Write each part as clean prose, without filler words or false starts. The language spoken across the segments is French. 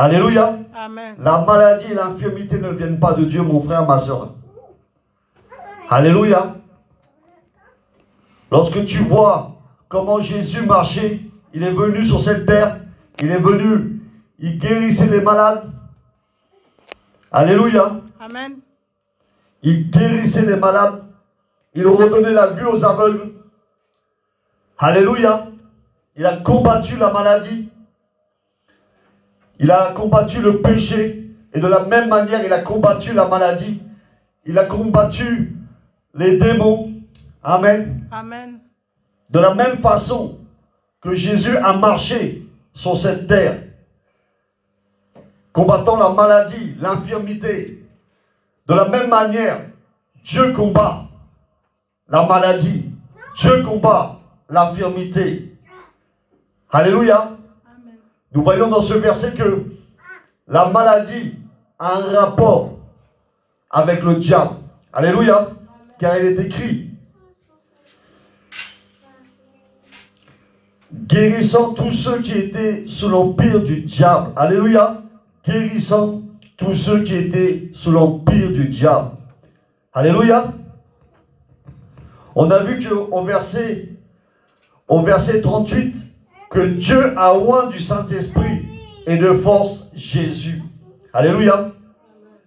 Alléluia. Amen. La maladie et l'infirmité ne viennent pas de Dieu, mon frère, ma soeur. Alléluia. Lorsque tu vois comment Jésus marchait, il est venu sur cette terre, il est venu, il guérissait les malades. Alléluia. Amen. Il guérissait les malades, il redonnait la vue aux aveugles. Alléluia. Il a combattu la maladie. Il a combattu le péché. Et de la même manière, il a combattu la maladie. Il a combattu les démons. Amen. Amen. De la même façon que Jésus a marché sur cette terre, combattant la maladie, l'infirmité. De la même manière, Dieu combat la maladie. Dieu combat l'infirmité. Alléluia. Amen. Nous voyons dans ce verset que la maladie a un rapport avec le diable. Alléluia. Amen. Car il est écrit: guérissant tous ceux qui étaient sous l'empire du diable. Alléluia. Guérissant tous ceux qui étaient sous l'empire du diable. Alléluia. On a vu qu'au verset 38, que Dieu a oint du Saint-Esprit et de force Jésus. Alléluia.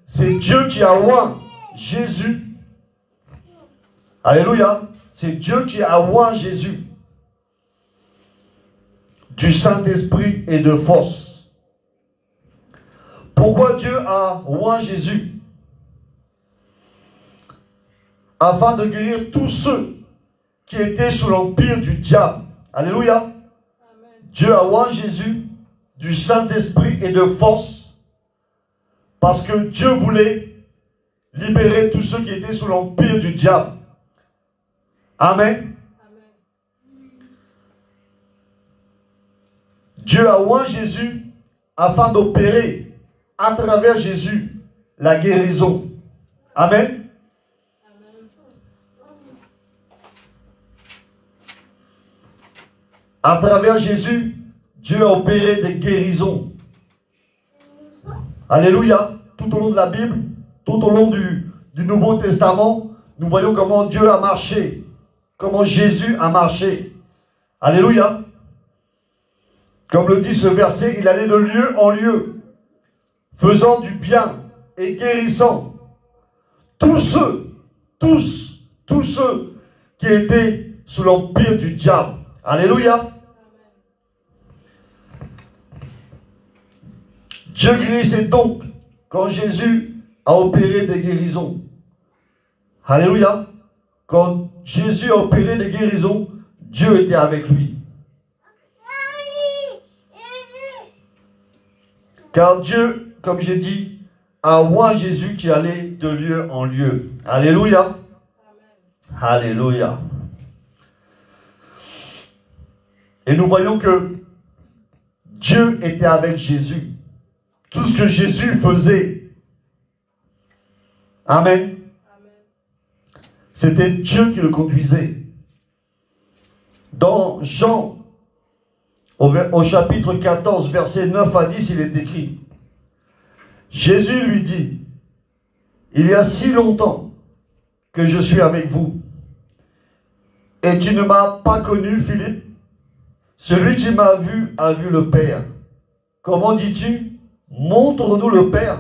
C'est Dieu qui a oint Jésus. Alléluia. C'est Dieu qui a oint Jésus du Saint-Esprit et de force. Pourquoi Dieu a oint Jésus? Afin de guérir tous ceux qui étaient sous l'empire du diable. Alléluia. Amen. Dieu a oint Jésus du Saint-Esprit et de force, parce que Dieu voulait libérer tous ceux qui étaient sous l'empire du diable. Amen. Amen. Dieu a oint Jésus afin d'opérer à travers Jésus la guérison. Amen. À travers Jésus, Dieu a opéré des guérisons. Alléluia. Tout au long de la Bible, tout au long du Nouveau Testament, nous voyons comment Dieu a marché, comment Jésus a marché. Alléluia. Comme le dit ce verset, il allait de lieu en lieu, faisant du bien et guérissant tous ceux qui étaient sous l'empire du diable. Alléluia. Dieu guérissait donc quand Jésus a opéré des guérisons. Alléluia. Quand Jésus a opéré des guérisons, Dieu était avec lui. Car Dieu, comme j'ai dit, a oint Jésus qui allait de lieu en lieu. Alléluia. Amen. Alléluia. Et nous voyons que Dieu était avec Jésus. Tout ce que Jésus faisait, amen, c'était Dieu qui le conduisait. Dans Jean, au chapitre 14, versets 9 à 10, il est écrit: Jésus lui dit, il y a si longtemps que je suis avec vous, et tu ne m'as pas connu, Philippe. Celui qui m'a vu a vu le Père. Comment dis-tu? Montre-nous le Père.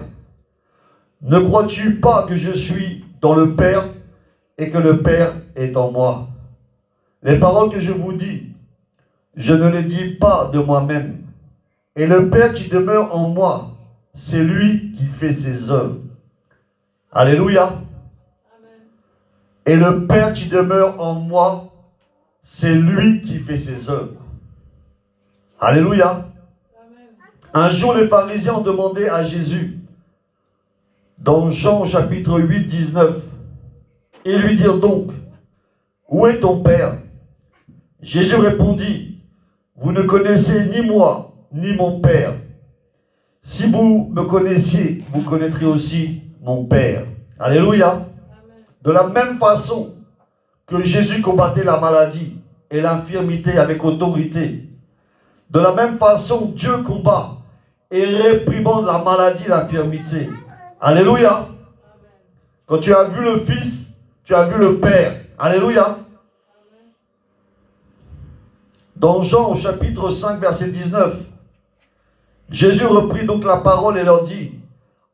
Ne crois-tu pas que je suis dans le Père et que le Père est en moi? Les paroles que je vous dis, je ne les dis pas de moi-même. Et le Père qui demeure en moi, c'est lui qui fait ses œuvres. Alléluia. Amen. Et le Père qui demeure en moi, c'est lui qui fait ses œuvres. Alléluia. Amen. Un jour, les pharisiens ont demandé à Jésus, dans Jean chapitre 8, 19, ils lui dirent donc, où est ton Père? Jésus répondit, vous ne connaissez ni moi, ni mon Père. Si vous me connaissiez, vous connaîtrez aussi mon Père. Alléluia. Amen. De la même façon que Jésus combattait la maladie et l'infirmité avec autorité, de la même façon, Dieu combat et réprimande la maladie, l'infirmité. Alléluia. Quand tu as vu le Fils, tu as vu le Père. Alléluia. Dans Jean au chapitre 5, verset 19, Jésus reprit donc la parole et leur dit,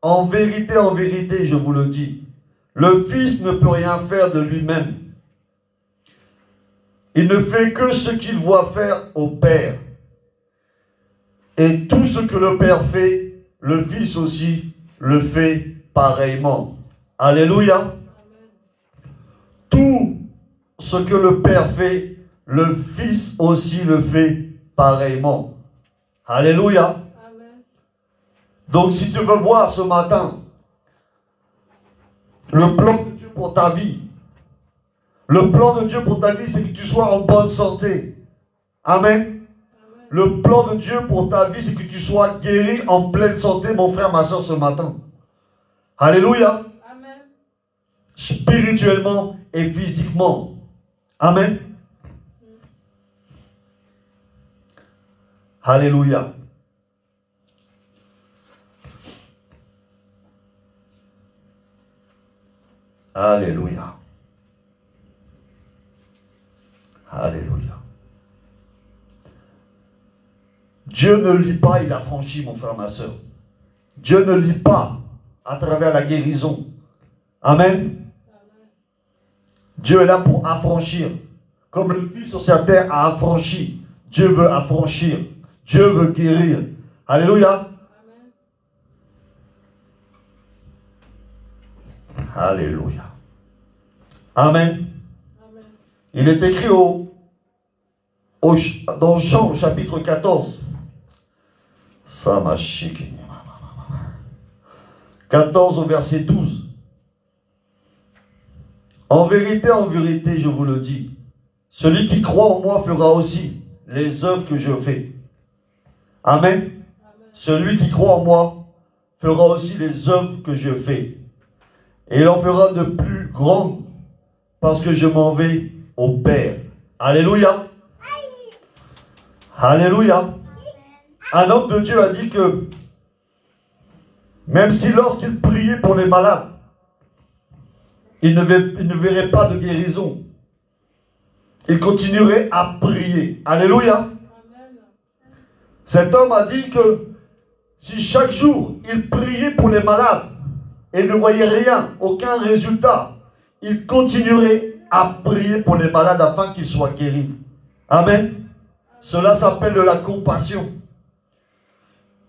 en vérité, je vous le dis, le Fils ne peut rien faire de lui-même. Il ne fait que ce qu'il voit faire au Père. Et tout ce que le Père fait, le Fils aussi le fait pareillement. Alléluia. Tout ce que le Père fait, le Fils aussi le fait pareillement. Alléluia. Donc si tu veux voir ce matin le plan de Dieu pour ta vie, le plan de Dieu pour ta vie, c'est que tu sois en bonne santé. Amen. Le plan de Dieu pour ta vie, c'est que tu sois guéri en pleine santé, mon frère, ma soeur, ce matin. Alléluia. Amen. Spirituellement et physiquement. Amen. Alléluia. Alléluia. Alléluia. Dieu ne lit pas, il affranchit, mon frère, ma soeur. Dieu ne lit pas à travers la guérison. Amen. Dieu est là pour affranchir. Comme le Fils sur sa terre a affranchi, Dieu veut affranchir. Dieu veut guérir. Alléluia. Alléluia. Amen. Amen. Il est écrit dans Jean chapitre 14. 14 au verset 12. En vérité, je vous le dis, celui qui croit en moi fera aussi les œuvres que je fais. Amen. Amen. Celui qui croit en moi fera aussi les œuvres que je fais. Et il en fera de plus grandes parce que je m'en vais au Père. Alléluia. Alléluia. Un homme de Dieu a dit que même si lorsqu'il priait pour les malades, il ne verrait pas de guérison, il continuerait à prier. Alléluia. Cet homme a dit que si chaque jour il priait pour les malades et ne voyait rien, aucun résultat, il continuerait à prier pour les malades afin qu'ils soient guéris. Amen. Cela s'appelle de la compassion.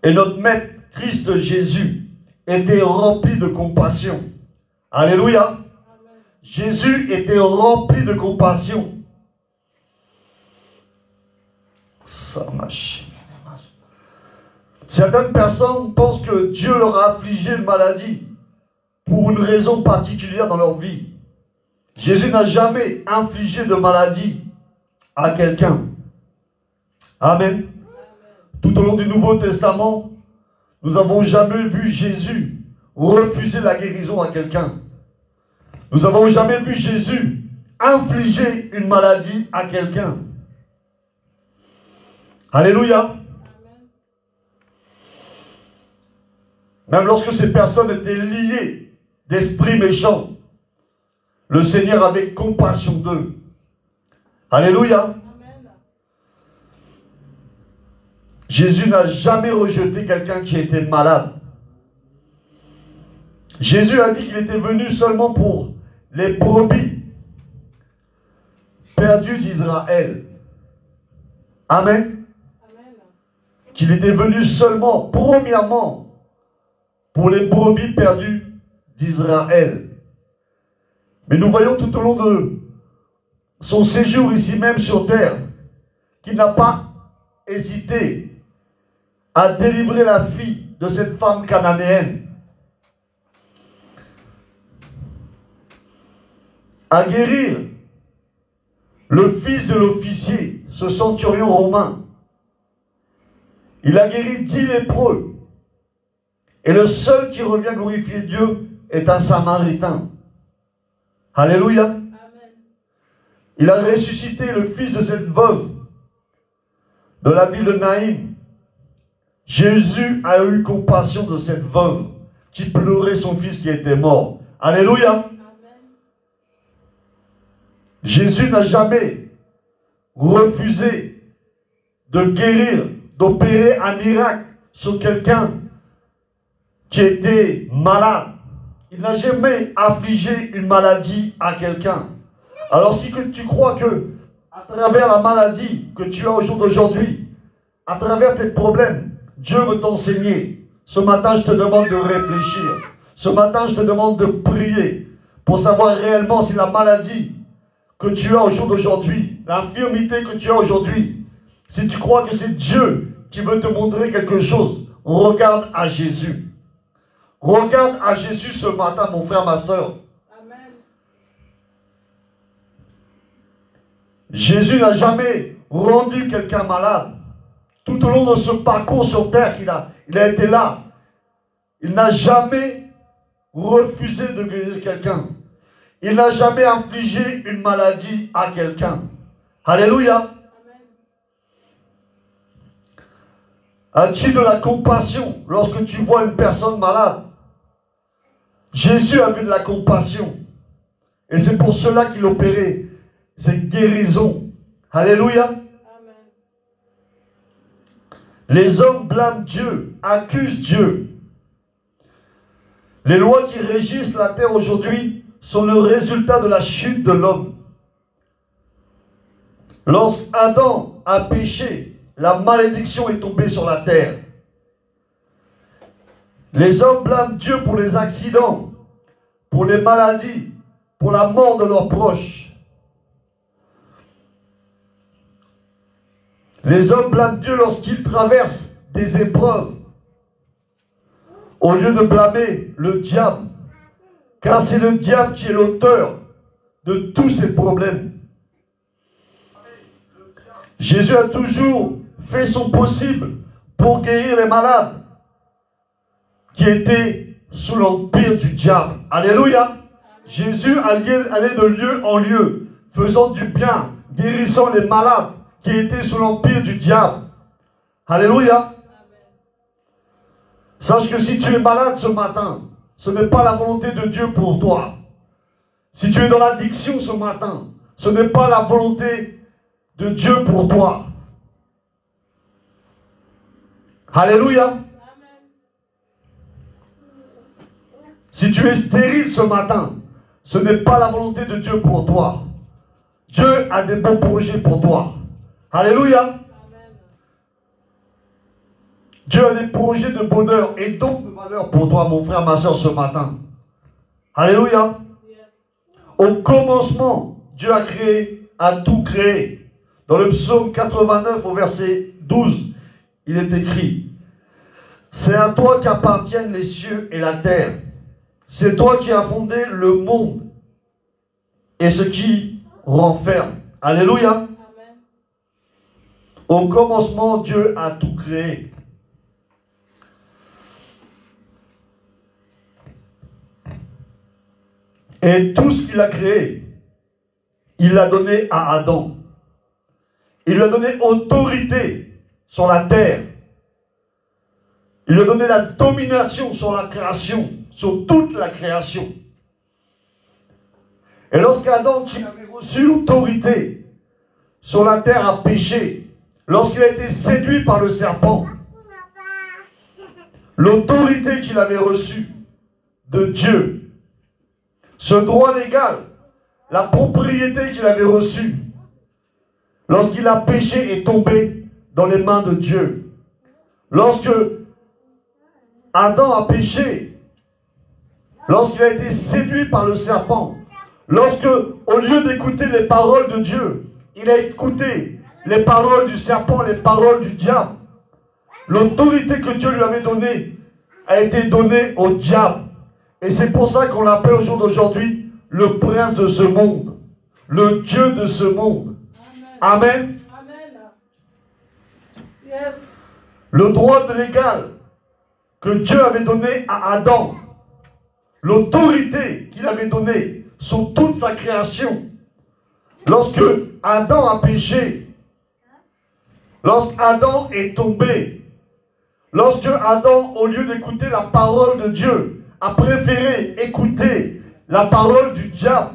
Et notre Maître Christ Jésus était rempli de compassion. Alléluia. Amen. Jésus était rempli de compassion. Certaines personnes pensent que Dieu leur a affligé une maladie pour une raison particulière dans leur vie. Jésus n'a jamais infligé de maladie à quelqu'un. Amen. Tout au long du Nouveau Testament, nous n'avons jamais vu Jésus refuser la guérison à quelqu'un. Nous n'avons jamais vu Jésus infliger une maladie à quelqu'un. Alléluia. Même lorsque ces personnes étaient liées d'esprits méchants, le Seigneur avait compassion d'eux. Alléluia. Jésus n'a jamais rejeté quelqu'un qui était malade. Jésus a dit qu'il était venu seulement pour les brebis perdues d'Israël. Amen. Qu'il était venu seulement, premièrement, pour les brebis perdues d'Israël. Mais nous voyons tout au long de son séjour ici même sur terre qu'il n'a pas hésité à délivrer la fille de cette femme cananéenne, à guérir le fils de l'officier, ce centurion romain. Il a guéri 10 lépreux. Et le seul qui revient glorifier Dieu est un samaritain. Alléluia. Amen. Il a ressuscité le fils de cette veuve de la ville de Naïm. Jésus a eu compassion de cette veuve qui pleurait son fils qui était mort. Alléluia. Amen. Jésus n'a jamais refusé de guérir, d'opérer un miracle sur quelqu'un qui était malade. Il n'a jamais affligé une maladie à quelqu'un. Alors si tu crois que à travers la maladie que tu as au jour d'aujourd'hui, à travers tes problèmes, Dieu veut t'enseigner. Ce matin, je te demande de réfléchir. Ce matin, je te demande de prier pour savoir réellement si la maladie que tu as au jour d'aujourd'hui, l'infirmité que tu as aujourd'hui, si tu crois que c'est Dieu qui veut te montrer quelque chose, regarde à Jésus. Regarde à Jésus ce matin, mon frère, ma soeur. Amen. Jésus n'a jamais rendu quelqu'un malade. Tout au long de ce parcours sur terre, il a été là. Il n'a jamais refusé de guérir quelqu'un. Il n'a jamais infligé une maladie à quelqu'un. Alléluia. As-tu de la compassion lorsque tu vois une personne malade? Jésus avait de la compassion. Et c'est pour cela qu'il opérait cette guérison. Alléluia. Amen. Les hommes blâment Dieu, accusent Dieu. Les lois qui régissent la terre aujourd'hui sont le résultat de la chute de l'homme. Lorsqu'Adam a péché, la malédiction est tombée sur la terre. Les hommes blâment Dieu pour les accidents, pour les maladies, pour la mort de leurs proches. Les hommes blâment Dieu lorsqu'ils traversent des épreuves, au lieu de blâmer le diable, car c'est le diable qui est l'auteur de tous ces problèmes. Jésus a toujours fait son possible pour guérir les malades qui étaient sous l'empire du diable. Alléluia. Jésus allait de lieu en lieu, faisant du bien, guérissant les malades qui étaient sous l'empire du diable. Alléluia. Sache que si tu es malade ce matin, ce n'est pas la volonté de Dieu pour toi. Si tu es dans l'addiction ce matin, ce n'est pas la volonté de Dieu pour toi. Alléluia. Amen. Si tu es stérile ce matin, ce n'est pas la volonté de Dieu pour toi. Dieu a des bons projets pour toi. Alléluia. Amen. Dieu a des projets de bonheur et donc de valeur pour toi, mon frère, ma soeur, ce matin. Alléluia. Yes. Au commencement, Dieu a tout créé. Dans le psaume 89, au verset 12, il est écrit: c'est à toi qu'appartiennent les cieux et la terre. C'est toi qui as fondé le monde et ce qui renferme. Alléluia. Amen. Au commencement, Dieu a tout créé. Et tout ce qu'il a créé, il l'a donné à Adam. Il lui a donné autorité sur la terre. Il lui a donné la domination sur la création, sur toute la création. Et lorsqu'Adam, qui avait reçu l'autorité sur la terre, a péché, lorsqu'il a été séduit par le serpent, l'autorité qu'il avait reçue de Dieu, ce droit légal, la propriété qu'il avait reçue, lorsqu'il a péché, est tombé dans les mains de Dieu. Lorsque Adam a péché, lorsqu'il a été séduit par le serpent, lorsque, au lieu d'écouter les paroles de Dieu, il a écouté les paroles du serpent, les paroles du diable, l'autorité que Dieu lui avait donnée a été donnée au diable. Et c'est pour ça qu'on l'appelle au jour d'aujourd'hui le prince de ce monde, le Dieu de ce monde. Amen. Amen. Yes. Le droit légal que Dieu avait donné à Adam, l'autorité qu'il avait donnée sur toute sa création. Lorsque Adam a péché, lorsqu'Adam est tombé, Lorsque Adam, au lieu d'écouter la parole de Dieu, a préféré écouter la parole du diable,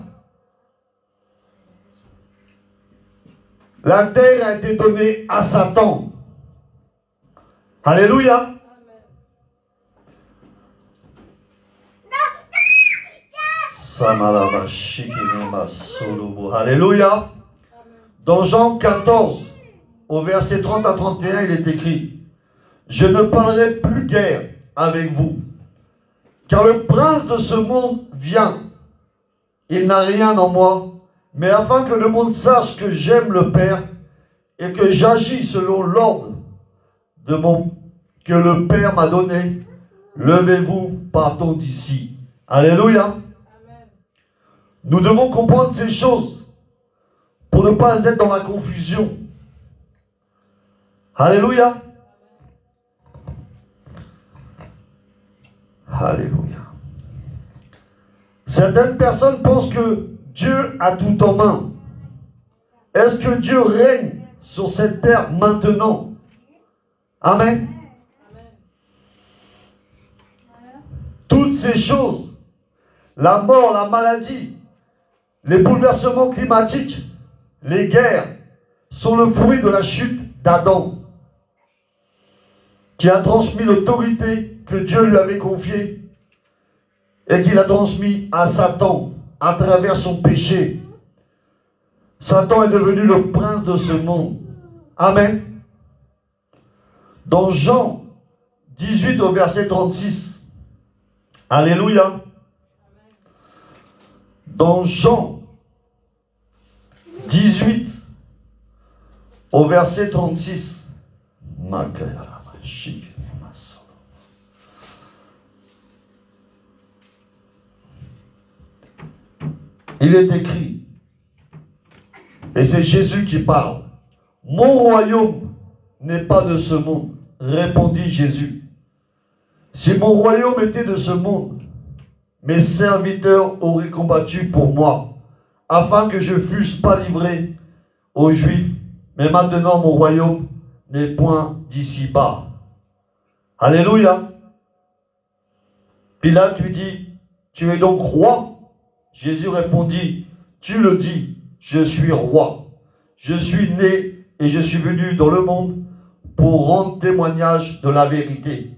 la terre a été donnée à Satan. Alléluia. Alléluia. Dans Jean 14, au verset 30 à 31, il est écrit: je ne parlerai plus guère avec vous, car le prince de ce monde vient. Il n'a rien en moi, mais afin que le monde sache que j'aime le Père et que j'agis selon l'ordre que le Père m'a donné. Levez-vous, partons d'ici. Alléluia. Amen. Nous devons comprendre ces choses pour ne pas être dans la confusion. Alléluia. Alléluia. Certaines personnes pensent que Dieu a tout en main. Est-ce que Dieu règne sur cette terre maintenant? Amen. Toutes ces choses, la mort, la maladie, les bouleversements climatiques, les guerres, sont le fruit de la chute d'Adam, qui a transmis l'autorité que Dieu lui avait confiée et qu'il a transmis à Satan à travers son péché. Satan est devenu le prince de ce monde. Amen. Dans Jean 18 au verset 36, alléluia. Dans Jean 18 au verset 36, il est écrit, et c'est Jésus qui parle: mon royaume n'est pas de ce monde. Répondit Jésus: si mon royaume était de ce monde, mes serviteurs auraient combattu pour moi, afin que je fusse pas livré aux Juifs. Mais maintenant mon royaume n'est point d'ici-bas. Alléluia. Pilate lui dit: tu es donc roi? Jésus répondit: tu le dis, je suis roi. Je suis né et je suis venu dans le monde pour rendre témoignage de la vérité.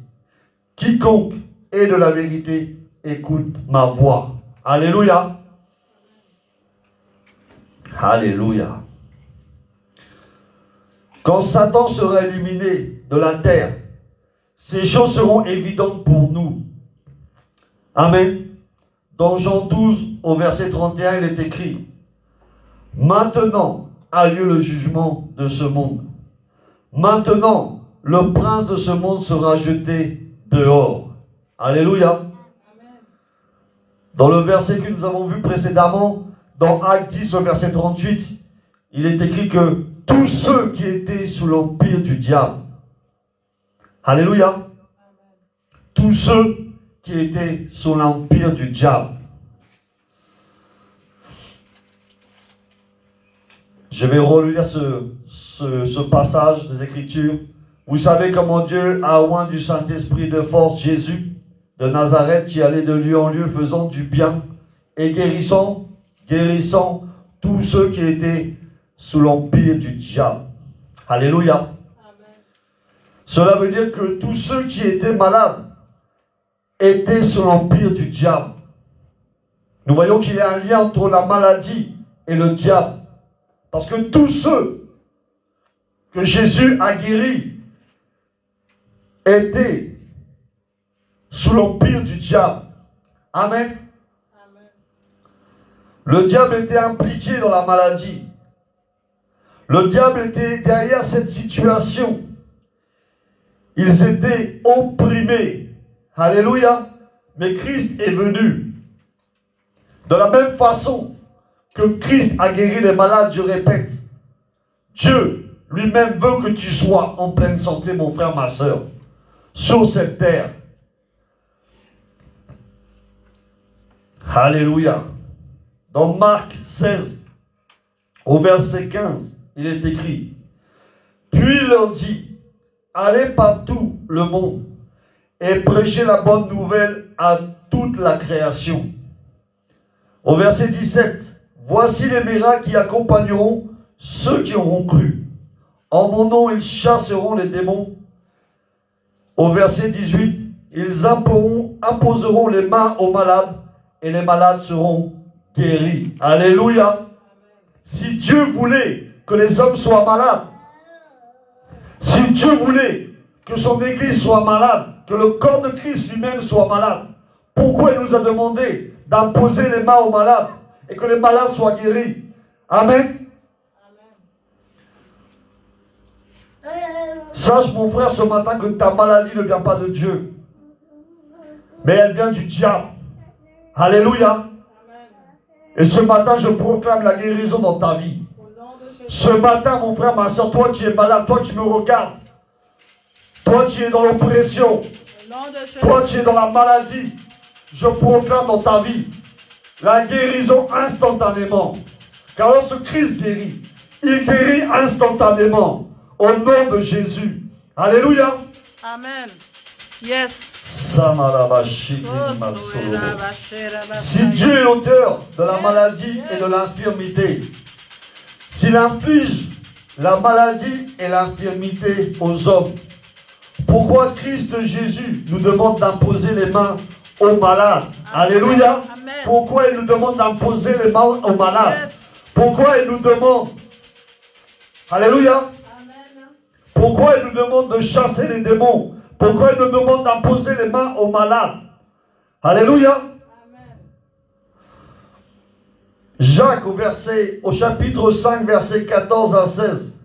Quiconque est de la vérité écoute ma voix. Alléluia. Alléluia. Quand Satan sera éliminé de la terre, ces choses seront évidentes pour nous. Amen. Dans Jean 12, au verset 31, il est écrit: maintenant a lieu le jugement de ce monde. Maintenant, le prince de ce monde sera jeté dehors. Alléluia. Amen. Dans le verset que nous avons vu précédemment, dans Actes 10, au verset 38, il est écrit que tous ceux qui étaient sous l'empire du diable, alléluia, amen, tous ceux qui étaient sous l'empire du diable. Je vais relire ce passage des Écritures. Vous savez comment Dieu a oint du Saint-Esprit de force Jésus de Nazareth, qui allait de lieu en lieu faisant du bien et guérissant tous ceux qui étaient sous l'empire du diable. Alléluia. Amen. Cela veut dire que tous ceux qui étaient malades étaient sous l'empire du diable. Nous voyons qu'il y a un lien entre la maladie et le diable. Parce que tous ceux que Jésus a guéris étaient sous l'empire du diable. Amen. Amen. Le diable était impliqué dans la maladie. Le diable était derrière cette situation. Ils étaient opprimés. Alléluia. Mais Christ est venu. De la même façon que Christ a guéri les malades, je répète, Dieu lui-même veut que tu sois en pleine santé, mon frère, ma soeur, sur cette terre. Alléluia. Dans Marc 16, au verset 15, il est écrit: puis il leur dit: allez par tout le monde et prêchez la bonne nouvelle à toute la création. Au verset 17, voici les miracles qui accompagneront ceux qui auront cru. En mon nom, ils chasseront les démons. Au verset 18, ils imposeront les mains aux malades et les malades seront guéris. Alléluia. Si Dieu voulait que les hommes soient malades, si Dieu voulait que son Église soit malade, que le corps de Christ lui-même soit malade, pourquoi il nous a demandé d'imposer les mains aux malades et que les malades soient guéris? Amen. Sache mon frère ce matin que ta maladie ne vient pas de Dieu, mais elle vient du diable. Alléluia. Et ce matin je proclame la guérison dans ta vie. Ce matin mon frère, ma soeur, toi qui es malade, toi qui me regardes, toi qui es dans l'oppression, toi qui es dans la maladie, je proclame dans ta vie la guérison instantanément. Car lorsque Christ guérit, il guérit instantanément. Au nom de Jésus. Alléluia. Amen. Yes. Si Dieu est l'auteur de la maladie et de l'infirmité, s'il inflige la maladie et l'infirmité aux hommes, pourquoi Christ Jésus nous demande d'imposer les mains aux malades? Alléluia. Pourquoi il nous demande d'imposer les mains aux malades? Pourquoi il nous demande? Alléluia. Pourquoi il nous demande de chasser les démons? Pourquoi il nous demande d'imposer les mains aux malades? Alléluia. Jacques au chapitre 5, versets 14 à 16.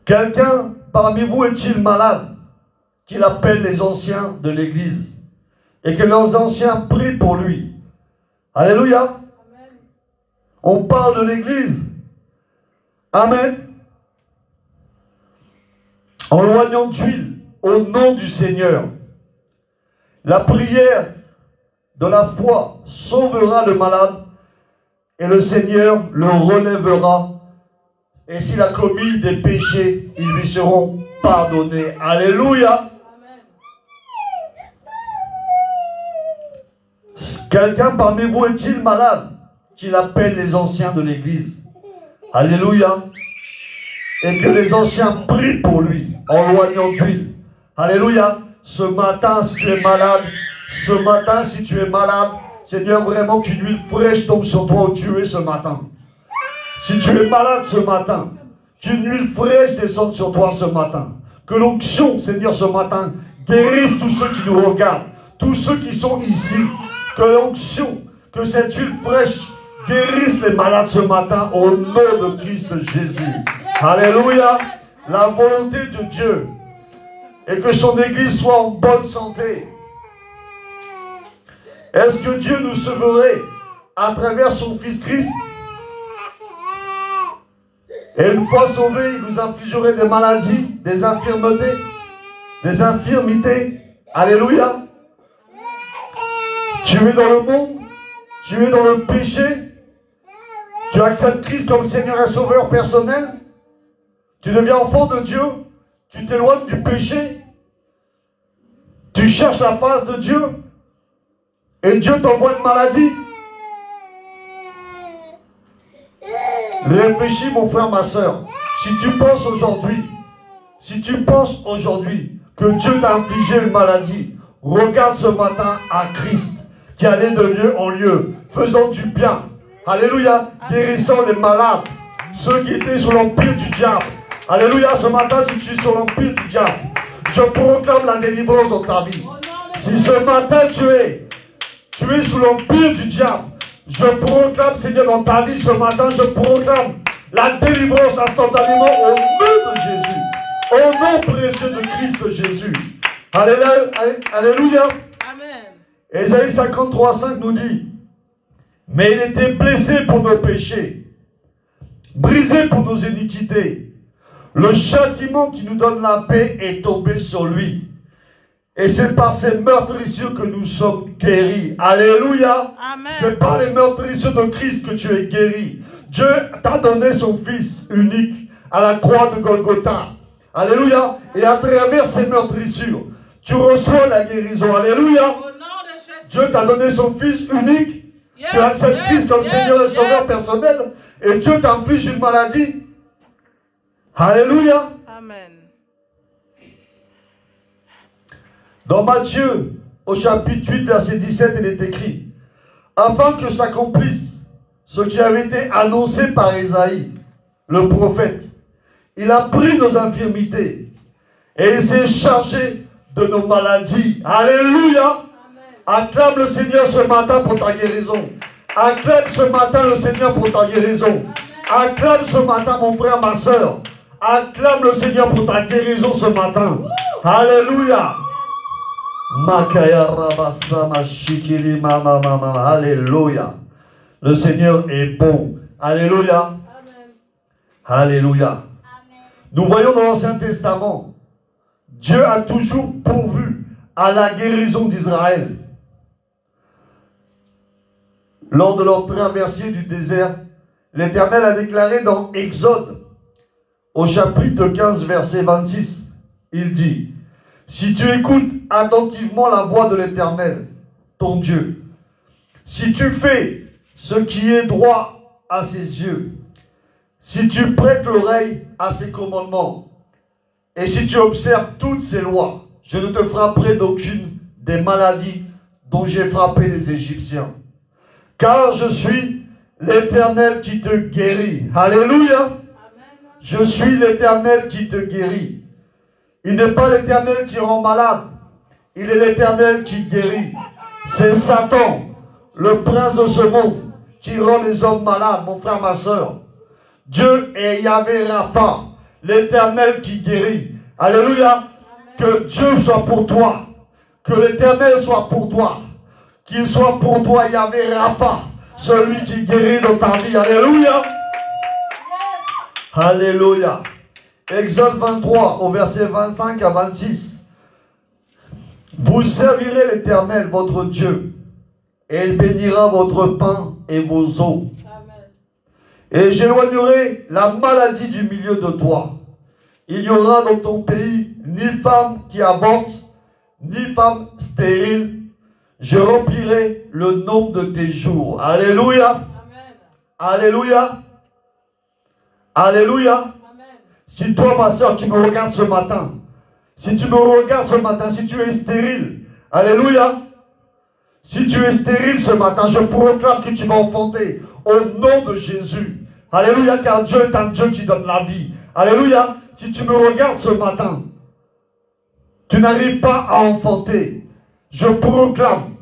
Quelqu'un parmi vous est-il malade? Qu'il appelle les anciens de l'Église et que les anciens prient pour lui. Alléluia. On parle de l'Église. Amen. En loignant d'huile au nom du Seigneur. La prière de la foi sauvera le malade et le Seigneur le relèvera. Et s'il a commis des péchés, ils lui seront pardonnés. Alléluia. Quelqu'un parmi vous est-il malade? Qu'il appelle les anciens de l'Église. Alléluia. Et que les anciens prient pour lui en loignant d'huile. Alléluia. Ce matin, si tu es malade, Seigneur, vraiment qu'une huile fraîche tombe sur toi où tu es ce matin. Si tu es malade ce matin, qu'une huile fraîche descende sur toi ce matin. Que l'onction, Seigneur, ce matin, guérisse tous ceux qui nous regardent, tous ceux qui sont ici. Que l'onction, que cette huile fraîche guérisse les malades ce matin au nom de Christ Jésus. Alléluia. La volonté de Dieu et que son Église soit en bonne santé. Est-ce que Dieu nous sauverait à travers son Fils Christ? Et une fois sauvés, il nous infligerait des maladies, des infirmités, Alléluia. Tu es dans le monde, tu es dans le péché, tu acceptes Christ comme Seigneur et Sauveur personnel, tu deviens enfant de Dieu, tu t'éloignes du péché, tu cherches la face de Dieu, et Dieu t'envoie une maladie. Réfléchis mon frère, ma soeur. Si tu penses aujourd'hui que Dieu t'a infligé une maladie, regarde ce matin à Christ qui allait de lieu en lieu, faisant du bien. Alléluia, guérissant les malades, ceux qui étaient sous l'empire du diable. Alléluia, ce matin, si tu es sur l'empire du diable, je proclame la délivrance dans ta vie. Si ce matin tu es sous l'empire du diable, je proclame, Seigneur, dans ta vie ce matin, je proclame la délivrance instantanément au nom de Jésus. Au nom précieux de Christ Jésus. Alléluia. Amen. Ésaïe 53:5 nous dit, mais il était blessé pour nos péchés, brisé pour nos iniquités. Le châtiment qui nous donne la paix est tombé sur lui. Et c'est par ces meurtrissures que nous sommes guéris. Alléluia. C'est par les meurtrissures de Christ que tu es guéri. Dieu t'a donné son Fils unique à la croix de Golgotha. Alléluia. Et à travers ces meurtrissures, tu reçois la guérison. Alléluia. Au nom de Jésus. Dieu t'a donné son Fils unique. Yes, Tu acceptes Christ comme Seigneur et Sauveur yes. personnel. Et Dieu t'inflige une maladie. Alléluia. Amen. Dans Matthieu, au chapitre 8, verset 17, il est écrit: afin que s'accomplisse ce qui avait été annoncé par Ésaïe, le prophète. Il a pris nos infirmités et il s'est chargé de nos maladies. Alléluia. Acclame le Seigneur ce matin pour ta guérison. Acclame ce matin le Seigneur pour ta guérison. Acclame ce matin, mon frère, ma soeur. Acclame le Seigneur pour ta guérison ce matin. Alléluia. Alléluia. Le Seigneur est bon. Alléluia. Alléluia. Nous voyons dans l'Ancien Testament, Dieu a toujours pourvu à la guérison d'Israël. Lors de leur traversée du désert, l'Éternel a déclaré dans Exode, au chapitre 15, verset 26, il dit: si tu écoutes attentivement la voix de l'Éternel, ton Dieu, si tu fais ce qui est droit à ses yeux, si tu prêtes l'oreille à ses commandements, et si tu observes toutes ses lois, je ne te frapperai d'aucune des maladies dont j'ai frappé les Égyptiens. Car je suis l'Éternel qui te guérit. Alléluia. Amen. Je suis l'Éternel qui te guérit. Il n'est pas l'Éternel qui rend malade. Il est l'Éternel qui guérit. C'est Satan, le prince de ce monde, qui rend les hommes malades, mon frère, ma soeur. Dieu est Yahvé Rapha, l'Éternel qui guérit. Alléluia. Amen. Que Dieu soit pour toi. Que l'Éternel soit pour toi. Qu'il soit pour toi Yahvé Rapha, celui qui guérit dans ta vie. Alléluia. Yes. Alléluia. Exode 23, au verset 25 à 26. Vous servirez l'Éternel, votre Dieu, et il bénira votre pain et vos eaux. Amen. Et j'éloignerai la maladie du milieu de toi. Il n'y aura dans ton pays ni femme qui avorte, ni femme stérile. Je remplirai le nombre de tes jours. Alléluia. Amen. Alléluia. Alléluia. Amen. Si toi, ma soeur, tu me regardes ce matin, si tu me regardes ce matin, si tu es stérile, alléluia. Si tu es stérile ce matin, je proclame que tu vas enfanter au nom de Jésus. Alléluia, car Dieu est un Dieu qui donne la vie. Alléluia. Si tu me regardes ce matin, tu n'arrives pas à enfanter. Je proclame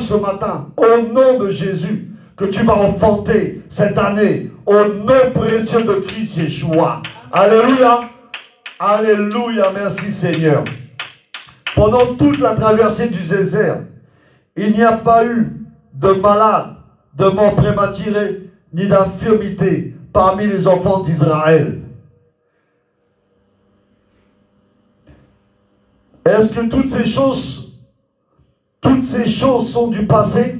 ce matin, au nom de Jésus, que tu vas enfanter cette année, au nom précieux de Christ Yeshua. Alléluia. Alléluia. Merci Seigneur. Pendant toute la traversée du désert, il n'y a pas eu de malade, de mort prématurée, ni d'infirmité parmi les enfants d'Israël. Est-ce que toutes ces choses sont du passé?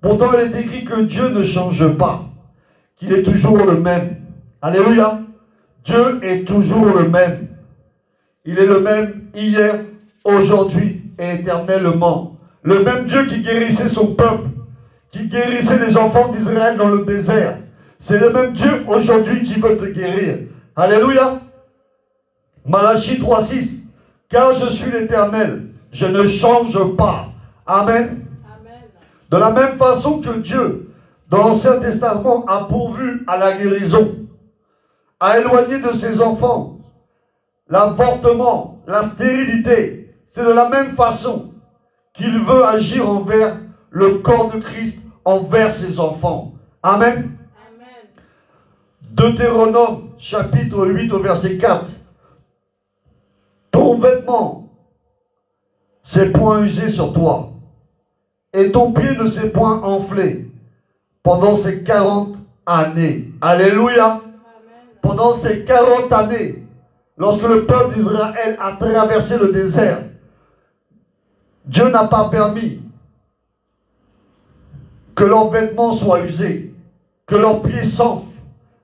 Pourtant, il est écrit que Dieu ne change pas, qu'il est toujours le même. Alléluia. Dieu est toujours le même. Il est le même hier, aujourd'hui et éternellement. Le même Dieu qui guérissait son peuple, qui guérissait les enfants d'Israël dans le désert. C'est le même Dieu aujourd'hui qui veut te guérir. Alléluia. Malachie 3:6. Car je suis l'Éternel, je ne change pas. Amen. Amen. De la même façon que Dieu, dans l'Ancien Testament, a pourvu à la guérison, a éloigné de ses enfants l'avortement, la stérilité, c'est de la même façon qu'il veut agir envers le corps de Christ, envers ses enfants. Amen. Amen. Deutéronome, chapitre 8, au verset 4. Ton vêtement s'est point usé sur toi, et ton pied ne s'est point enflé pendant ces 40 années. Alléluia. Amen. Pendant ces 40 années, lorsque le peuple d'Israël a traversé le désert, Dieu n'a pas permis que leurs vêtements soient usés, que leurs pieds s'enflent.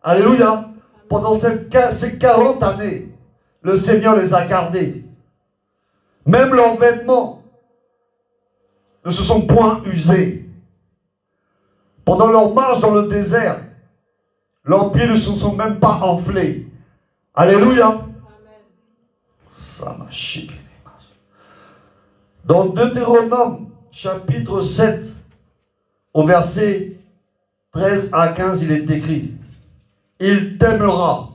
Alléluia. pendant ces 40 années, le Seigneur les a gardés. Même leurs vêtements ne se sont point usés. Pendant leur marche dans le désert, leurs pieds ne se sont même pas enflés. Alléluia. Ça m'a chiqué. Dans Deutéronome, chapitre 7, au verset 13 à 15, il est écrit: il t'aimera,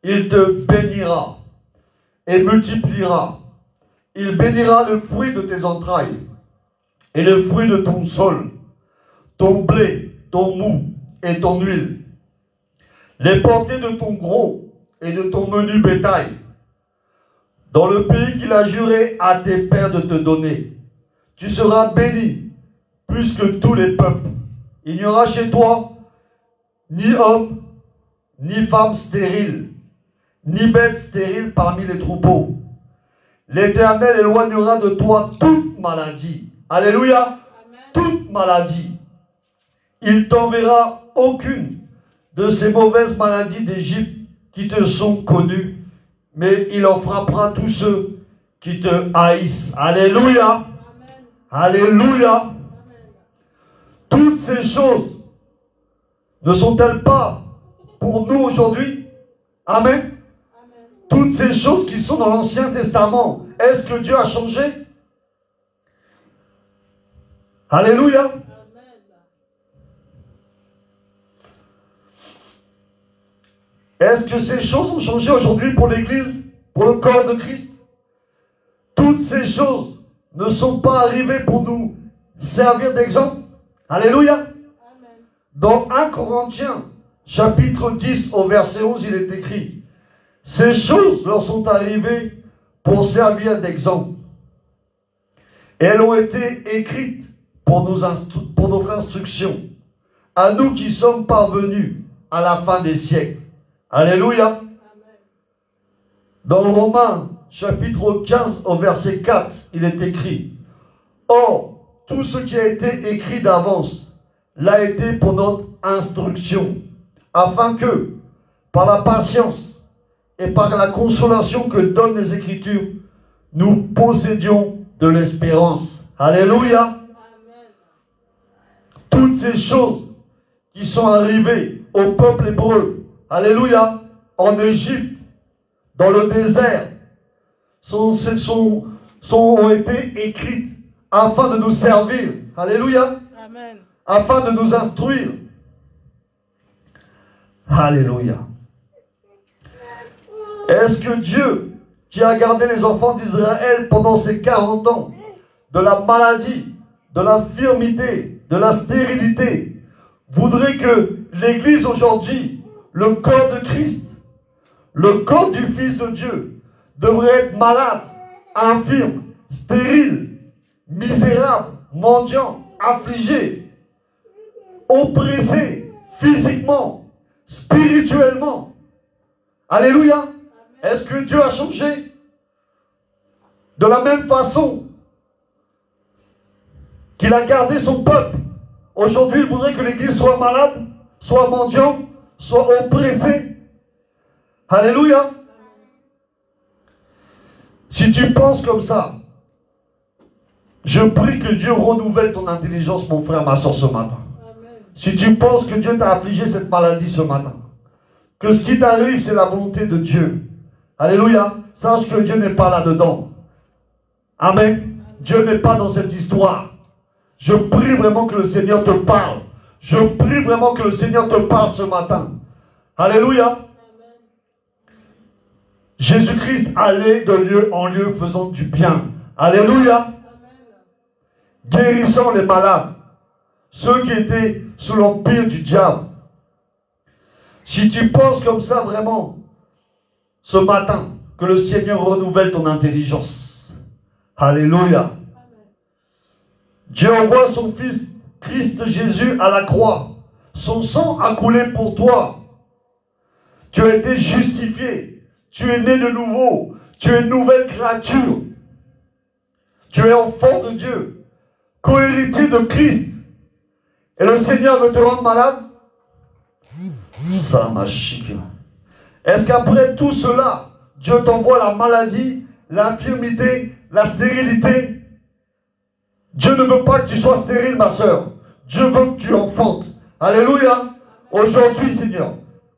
il te bénira et multipliera. Il bénira le fruit de tes entrailles et le fruit de ton sol, ton blé, ton mou et ton huile, les portées de ton gros et de ton menu bétail, dans le pays qu'il a juré à tes pères de te donner. Tu seras béni plus que tous les peuples. Il n'y aura chez toi ni homme, ni femme stérile, ni bête stérile parmi les troupeaux. L'Éternel éloignera de toi toute maladie. Alléluia. Amen. Toute maladie. Il t'enverra aucune de ces mauvaises maladies d'Égypte qui te sont connues, mais il en frappera tous ceux qui te haïssent. Alléluia. Amen. Alléluia. Amen. Toutes ces choses ne sont-elles pas pour nous aujourd'hui? Amen. Amen. Toutes ces choses qui sont dans l'Ancien Testament, est-ce que Dieu a changé? Alléluia. Amen. Est-ce que ces choses ont changé aujourd'hui pour l'Église, pour le corps de Christ? Toutes ces choses ne sont pas arrivées pour nous servir d'exemple. Alléluia. Amen. Dans 1 Corinthiens, chapitre 10, au verset 11, il est écrit: ces choses leur sont arrivées pour servir d'exemple. Et elles ont été écrites pour notre instruction, à nous qui sommes parvenus à la fin des siècles. Alléluia. Amen. Dans Romains, chapitre 15, au verset 4, il est écrit: or, tout ce qui a été écrit d'avance l'a été pour notre instruction, afin que, par la patience et par la consolation que donnent les Écritures, nous possédions de l'espérance. Alléluia. Amen. Toutes ces choses qui sont arrivées au peuple hébreu, alléluia, en Égypte, dans le désert, ont été écrites afin de nous servir. Alléluia. Amen. Afin de nous instruire. Alléluia. Est-ce que Dieu, qui a gardé les enfants d'Israël pendant ces 40 ans, de la maladie, de l'infirmité, de la stérilité, voudrait que l'Église aujourd'hui, le corps de Christ, le corps du Fils de Dieu, devrait être malade, infirme, stérile, misérable, mendiant, affligé, oppressé, physiquement, spirituellement? Alléluia. Est-ce que Dieu a changé? De la même façon qu'il a gardé son peuple, aujourd'hui il voudrait que l'Église soit malade, soit mendiant, soit oppressé. Alléluia. Si tu penses comme ça, je prie que Dieu renouvelle ton intelligence, mon frère, ma soeur, ce matin. Amen. Si tu penses que Dieu t'a affligé cette maladie ce matin, que ce qui t'arrive, c'est la volonté de Dieu. Alléluia. Sache que Dieu n'est pas là-dedans. Amen. Dieu n'est pas dans cette histoire. Je prie vraiment que le Seigneur te parle. Je prie vraiment que le Seigneur te parle ce matin. Alléluia. Jésus-Christ allait de lieu en lieu faisant du bien. Alléluia. Amen. Guérissant les malades, ceux qui étaient sous l'empire du diable. Si tu penses comme ça vraiment, ce matin, que le Seigneur renouvelle ton intelligence. Alléluia. Amen. Dieu envoie son Fils, Christ Jésus, à la croix. Son sang a coulé pour toi. Tu as été justifié. Tu es né de nouveau. Tu es une nouvelle créature. Tu es enfant de Dieu. Co-héritier de Christ. Et le Seigneur veut te rendre malade? Ça m'a chiqué. Est-ce qu'après tout cela, Dieu t'envoie la maladie, l'infirmité, la stérilité? Dieu ne veut pas que tu sois stérile, ma soeur. Dieu veut que tu enfantes. Alléluia. Aujourd'hui, Seigneur,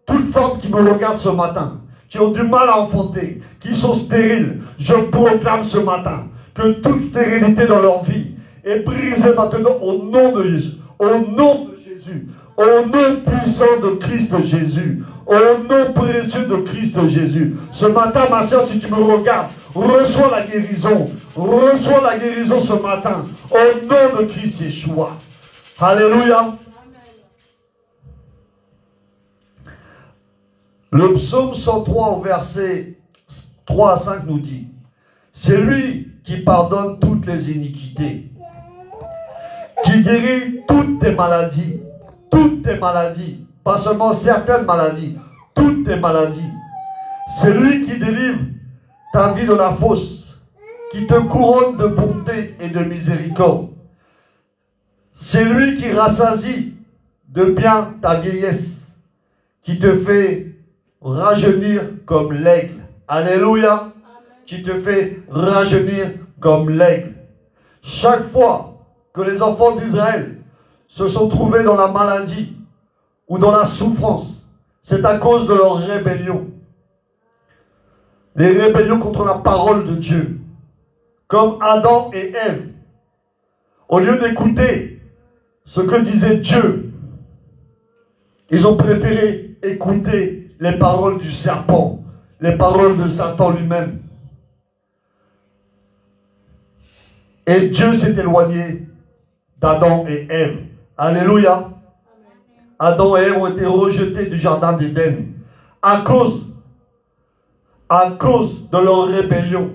toutes femmes qui me regardent ce matin, qui ont du mal à enfanter, qui sont stériles, je proclame ce matin que toute stérilité dans leur vie est brisée maintenant au nom de Jésus. Au nom de Jésus. Au nom puissant de Christ Jésus. Au nom précieux de Christ Jésus. Ce matin, ma soeur, si tu me regardes, reçois la guérison. Reçois la guérison ce matin. Au nom de Christ Yeshua. Alléluia. Le psaume 103 au verset 3 à 5 nous dit: c'est lui qui pardonne toutes les iniquités, qui guérit toutes tes maladies, pas seulement certaines maladies, toutes tes maladies. C'est lui qui délivre ta vie de la fosse, qui te couronne de bonté et de miséricorde. C'est lui qui rassasie de bien ta vieillesse, qui te fait rajeunir comme l'aigle. Alléluia. Qui te fait rajeunir comme l'aigle. Chaque fois que les enfants d'Israël se sont trouvés dans la maladie ou dans la souffrance, c'est à cause de leur rébellion. Les rébellions contre la parole de Dieu. Comme Adam et Ève. Au lieu d'écouter ce que disait Dieu, ils ont préféré écouter les paroles du serpent, les paroles de Satan lui-même. Et Dieu s'est éloigné d'Adam et Ève. Alléluia. Adam et Ève ont été rejetés du jardin d'Éden à cause de leur rébellion.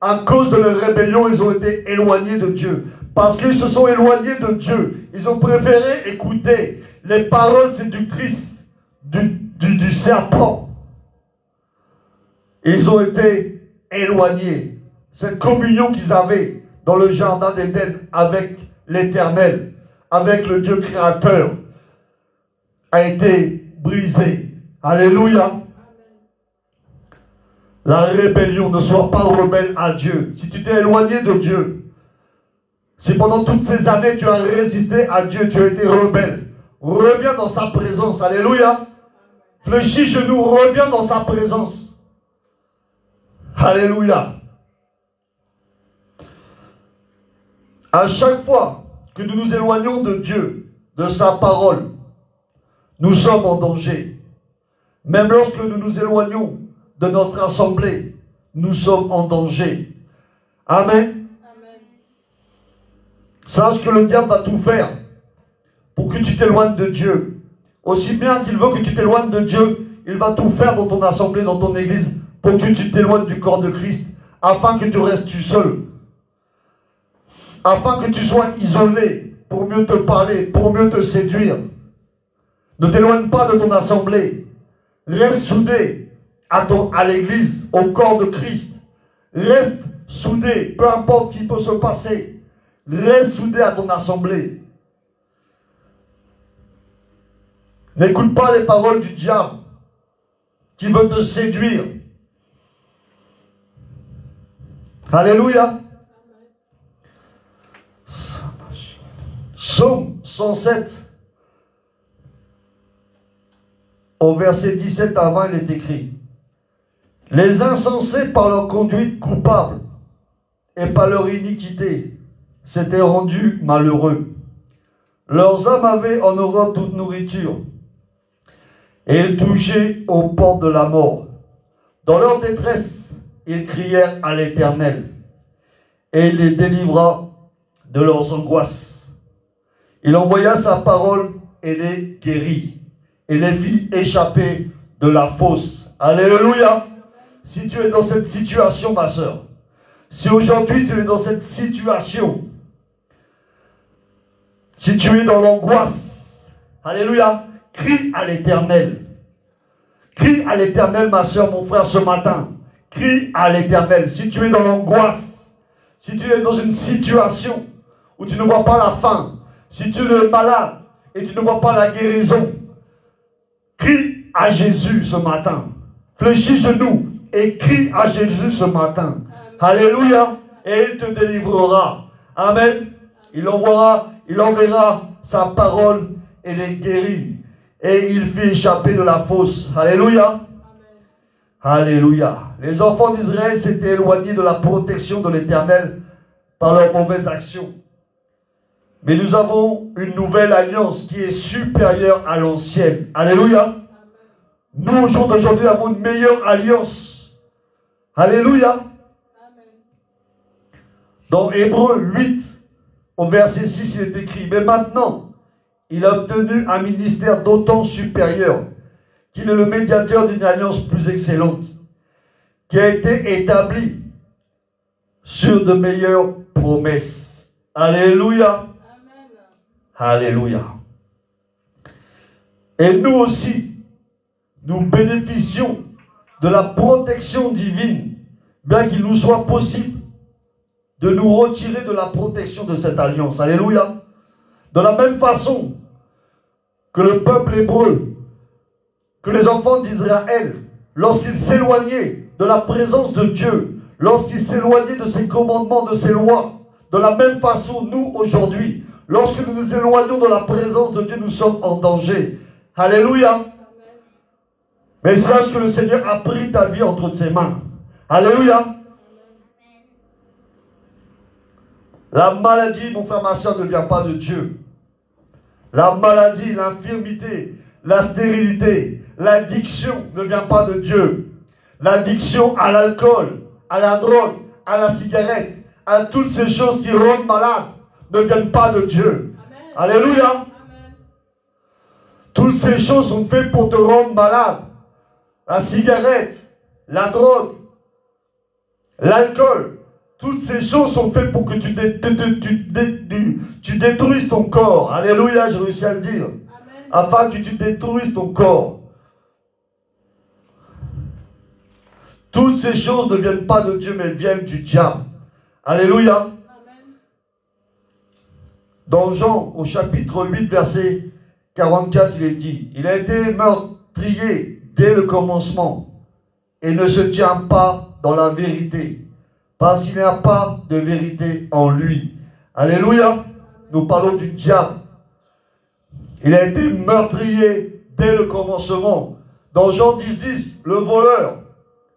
À cause de leur rébellion, ils ont été éloignés de Dieu. Parce qu'ils se sont éloignés de Dieu, ils ont préféré écouter les paroles séductrices du serpent. Ils ont été éloignés. Cette communion qu'ils avaient dans le jardin d'Éden avec l'Éternel, avec le Dieu créateur, a été brisée. Alléluia. La rébellion, ne sois pas rebelle à Dieu. Si tu t'es éloigné de Dieu, si pendant toutes ces années tu as résisté à Dieu, tu as été rebelle, reviens dans sa présence. Alléluia. Fléchis genoux, reviens dans sa présence. Alléluia. À chaque fois que nous nous éloignons de Dieu, de sa parole, nous sommes en danger. Même lorsque nous nous éloignons de notre assemblée, nous sommes en danger. Amen. Amen. Sache que le diable va tout faire pour que tu t'éloignes de Dieu. Aussi bien qu'il veut que tu t'éloignes de Dieu, il va tout faire dans ton assemblée, dans ton église, pour que tu t'éloignes du corps de Christ, afin que tu restes seul. Afin que tu sois isolé, pour mieux te parler, pour mieux te séduire. Ne t'éloigne pas de ton assemblée. Reste soudé à l'église, au corps de Christ. Reste soudé, peu importe ce qui peut se passer. Reste soudé à ton assemblée. N'écoute pas les paroles du diable qui veut te séduire. Alléluia. Psaume 107, au verset 17 à 20, il est écrit: les insensés, par leur conduite coupable et par leur iniquité, s'étaient rendus malheureux. Leurs âmes avaient en horreur toute nourriture, et ils touchaient aux portes de la mort. Dans leur détresse, ils crièrent à l'Éternel, et il les délivra de leurs angoisses. Il envoya sa parole et les guérit, et les fit échapper de la fosse. Alléluia. Si tu es dans cette situation, ma soeur, si aujourd'hui tu es dans cette situation, si tu es dans l'angoisse, alléluia, crie à l'Éternel. Crie à l'Éternel, ma soeur, mon frère, ce matin. Crie à l'Éternel. Si tu es dans l'angoisse, si tu es dans une situation où tu ne vois pas la fin, si tu es malade et tu ne vois pas la guérison, crie à Jésus ce matin. fléchis genoux et crie à Jésus ce matin. Alléluia. Et il te délivrera. Amen. Il enverra sa parole et les guérit. Et il fit échapper de la fosse. Alléluia. Alléluia. Les enfants d'Israël s'étaient éloignés de la protection de l'Éternel par leurs mauvaises actions. Mais nous avons une nouvelle alliance qui est supérieure à l'ancienne. Alléluia. Nous, au jour d'aujourd'hui, avons une meilleure alliance. Alléluia. Dans Hébreux 8, au verset 6, il est écrit: mais maintenant, il a obtenu un ministère d'autant supérieur qu'il est le médiateur d'une alliance plus excellente, qui a été établie sur de meilleures promesses. Alléluia. Amen. Alléluia. Et nous aussi, nous bénéficions de la protection divine, bien qu'il nous soit possible de nous retirer de la protection de cette alliance. Alléluia. De la même façon que le peuple hébreu, que les enfants d'Israël, lorsqu'ils s'éloignaient de la présence de Dieu, lorsqu'ils s'éloignaient de ses commandements, de ses lois, de la même façon, nous, aujourd'hui, lorsque nous nous éloignons de la présence de Dieu, nous sommes en danger. Alléluia. Mais sache que le Seigneur a pris ta vie entre ses mains. Alléluia. La maladie, mon frère, ma soeur, ne vient pas de Dieu. La maladie, l'infirmité, la stérilité, l'addiction ne vient pas de Dieu. L'addiction à l'alcool, à la drogue, à la cigarette, à toutes ces choses qui rendent malade ne viennent pas de Dieu. Amen. Alléluia. Amen. Toutes ces choses sont faites pour te rendre malade. La cigarette, la drogue, l'alcool. Toutes ces choses sont faites pour que tu détruises ton corps. Alléluia, j'ai réussi à le dire. Amen. Afin que tu détruises ton corps. Toutes ces choses ne viennent pas de Dieu, mais elles viennent du diable. Alléluia. Amen. Dans Jean, au chapitre 8, verset 44, il est dit: il a été meurtrier dès le commencement et ne se tient pas dans la vérité, parce qu'il n'y a pas de vérité en lui. Alléluia. Nous parlons du diable. Il a été meurtrier dès le commencement. Dans Jean 10, 10, le voleur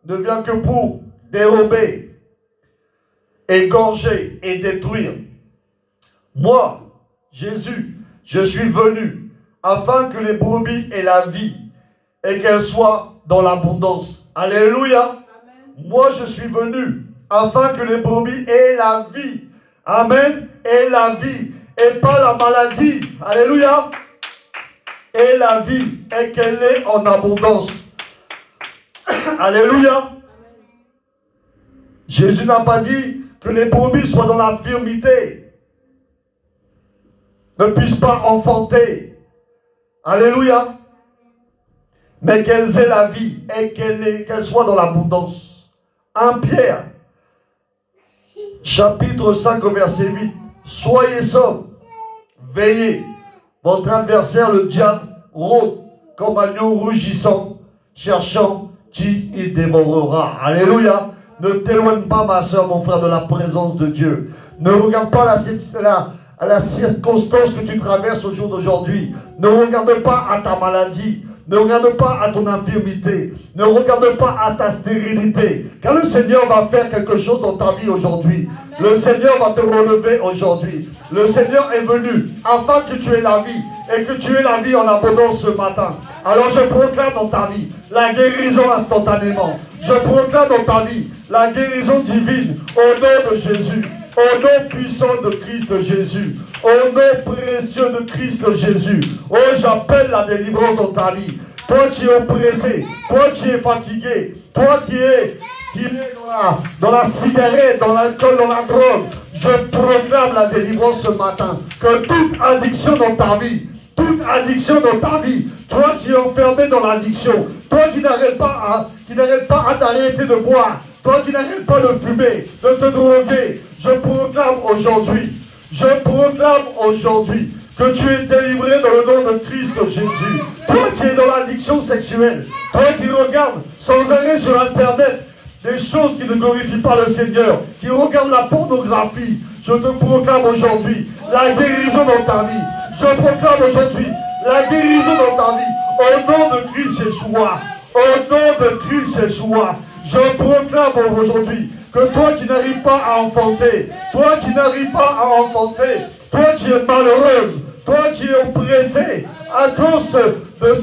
ne vient que pour dérober, égorger et détruire. Moi, Jésus, je suis venu afin que les brebis aient la vie et qu'elles soient dans l'abondance. Alléluia. Amen. Moi, je suis venu afin que les brebis aient la vie. Amen. Et la vie. Et pas la maladie. Alléluia. Et la vie. Et qu'elle est en abondance. Alléluia. Jésus n'a pas dit que les brebis soient dans l'infirmité, ne puissent pas enfanter. Alléluia. Mais qu'elles aient la vie et qu'elles soient dans l'abondance. 1 Pierre, chapitre 5, verset 8. Soyez sobres, veillez. Votre adversaire, le diable, rôde comme un lion rugissant, cherchant qui il dévorera. Alléluia. Ne t'éloigne pas, ma soeur, mon frère, de la présence de Dieu. Ne regarde pas la circonstance que tu traverses au jour d'aujourd'hui. Ne regarde pas à ta maladie. Ne regarde pas à ton infirmité. Ne regarde pas à ta stérilité. Car le Seigneur va faire quelque chose dans ta vie aujourd'hui. Le Seigneur va te relever aujourd'hui. Le Seigneur est venu afin que tu aies la vie. Et que tu aies la vie en abondance ce matin. Alors je proclame dans ta vie la guérison instantanément. Je proclame dans ta vie la guérison divine au nom de Jésus. Au nom puissant de Christ Jésus. Au nom précieux de Christ Jésus. Oh, j'appelle la délivrance dans ta vie. Toi qui es oppressé, toi qui es fatigué, toi qui es dans la cigarette, dans l'alcool, dans la drogue, je proclame la délivrance ce matin. Que toute addiction dans ta vie, toi qui es enfermé dans l'addiction, toi qui n'arrêtes pas à t'arrêter de boire, toi qui n'arrêtes pas de fumer, de te droguer, je proclame aujourd'hui que tu es délivré dans le nom de Christ Jésus. Toi qui es dans l'addiction sexuelle, toi qui regardes sans arrêt sur Internet des choses qui ne glorifient pas le Seigneur, qui regardent la pornographie, je te proclame aujourd'hui la guérison dans ta vie. Je proclame aujourd'hui la guérison dans ta vie. Au nom de Christ Yeshua. Au nom de Christ Yeshua. Je proclame aujourd'hui que toi qui n'arrives pas à enfanter, toi qui n'arrives pas à enfanter, toi qui es malheureuse, toi qui es oppressé à cause de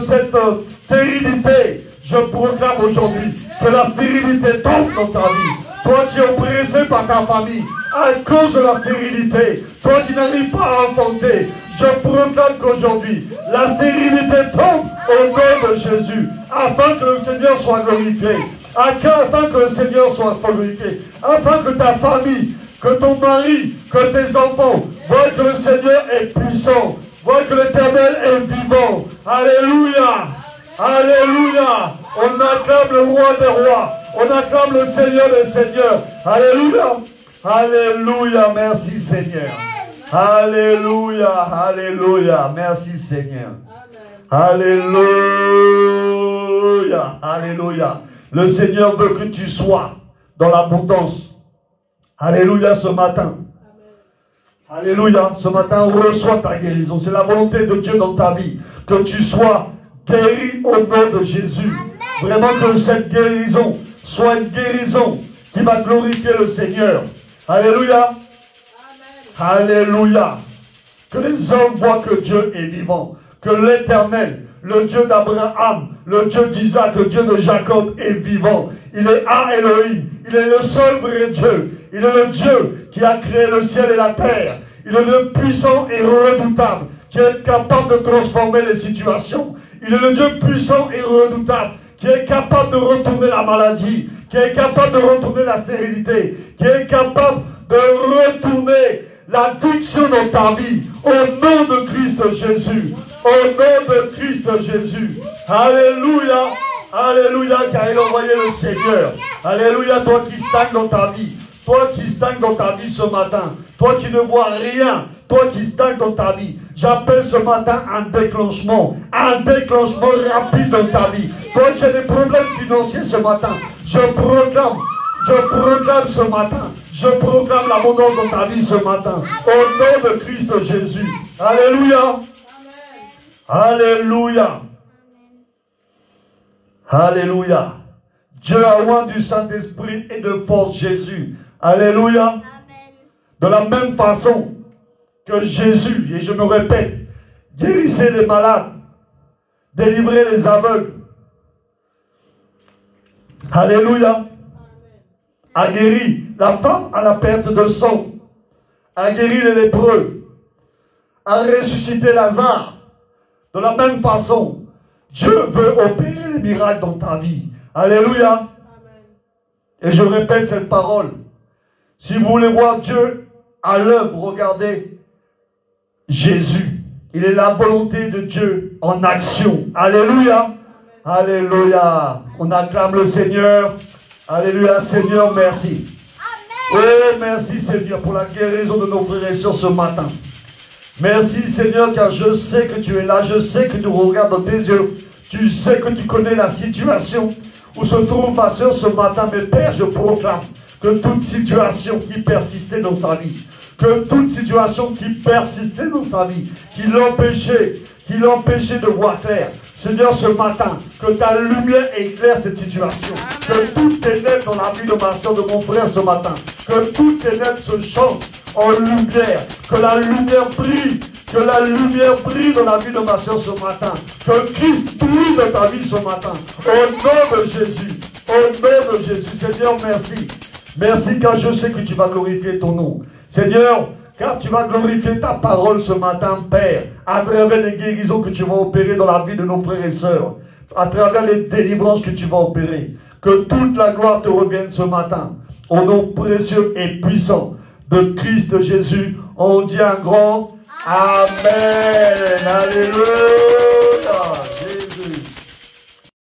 cette stérilité, je proclame aujourd'hui que la stérilité tombe dans ta vie. Toi qui es oppressé par ta famille à cause de la stérilité, toi qui n'arrives pas à enfanter, je proclame qu'aujourd'hui la stérilité tombe au nom de Jésus, afin que le Seigneur soit glorifié, afin que le Seigneur soit glorifié, afin que ta famille, que ton mari, que tes enfants voient que le Seigneur est puissant, voient que l'Éternel est vivant. Alléluia. Alléluia. On acclame le roi des rois. On acclame le Seigneur des seigneurs. Alléluia. Alléluia. Merci Seigneur. Alléluia. Alléluia. Merci Seigneur. Alléluia. Alléluia. Le Seigneur veut que tu sois dans l'abondance. Alléluia ce matin. Alléluia. Ce matin, reçois ta guérison. C'est la volonté de Dieu dans ta vie. Que tu sois guéri au nom de Jésus. Vraiment que cette guérison soit une guérison qui va glorifier le Seigneur. Alléluia. Alléluia. Que les hommes voient que Dieu est vivant. Que l'Éternel, le Dieu d'Abraham, le Dieu d'Isaac, le Dieu de Jacob est vivant. Il est Elohim. Il est le seul vrai Dieu. Il est le Dieu qui a créé le ciel et la terre. Il est le puissant et redoutable qui est capable de transformer les situations. Il est le Dieu puissant et redoutable qui est capable de retourner la maladie, qui est capable de retourner la stérilité, qui est capable de retourner l'addiction dans ta vie. Au nom de Christ Jésus. Au nom de Christ Jésus. Alléluia. Alléluia, car il a envoyé le Seigneur. Alléluia, toi qui stagnes dans ta vie. Toi qui stagnes dans ta vie ce matin. Toi qui ne vois rien. Toi qui stagnes dans ta vie. J'appelle ce matin un déclenchement rapide dans ta vie. Toi qui as des problèmes financiers ce matin. Je proclame ce matin. Je proclame l'abondance dans ta vie ce matin. Au nom de Christ Jésus. Alléluia. Alléluia. Alléluia. Dieu a oint du Saint-Esprit et de force Jésus. Alléluia. Amen. De la même façon que Jésus, et je me répète, guérissait les malades, délivrait les aveugles. Alléluia. A guéri la femme à la perte de sang. A guéri les lépreux. A ressuscité Lazare. De la même façon, Dieu veut opérer les miracles dans ta vie. Alléluia. Amen. Et je répète cette parole. Si vous voulez voir Dieu à l'œuvre, regardez Jésus. Il est la volonté de Dieu en action. Alléluia. Amen. Alléluia. On acclame le Seigneur. Alléluia. Seigneur, merci. Amen. Oh, merci Seigneur pour la guérison de nos frères et sœurs ce matin. Merci Seigneur, car je sais que tu es là. Je sais que tu regardes dans tes yeux. Tu sais que tu connais la situation où se trouve ma soeur ce matin. Mais Père, je proclame que toute situation qui persistait dans sa vie, que toute situation qui persistait dans sa vie, qui l'empêchait de voir clair, Seigneur, ce matin, que ta lumière éclaire cette situation. Que toutes tes ténèbres dans la vie de ma soeur, de mon frère ce matin, que toutes tes ténèbres se changent en lumière, que la lumière brille, que la lumière brille dans la vie de ma soeur ce matin, que Christ brille dans ta vie ce matin, au nom de Jésus, au nom de Jésus. Seigneur, merci. Merci car je sais que tu vas glorifier ton nom. Seigneur, car tu vas glorifier ta parole ce matin, Père, à travers les guérisons que tu vas opérer dans la vie de nos frères et sœurs, à travers les délivrances que tu vas opérer. Que toute la gloire te revienne ce matin, au nom précieux et puissant de Christ Jésus. On dit un grand Amen. Alléluia.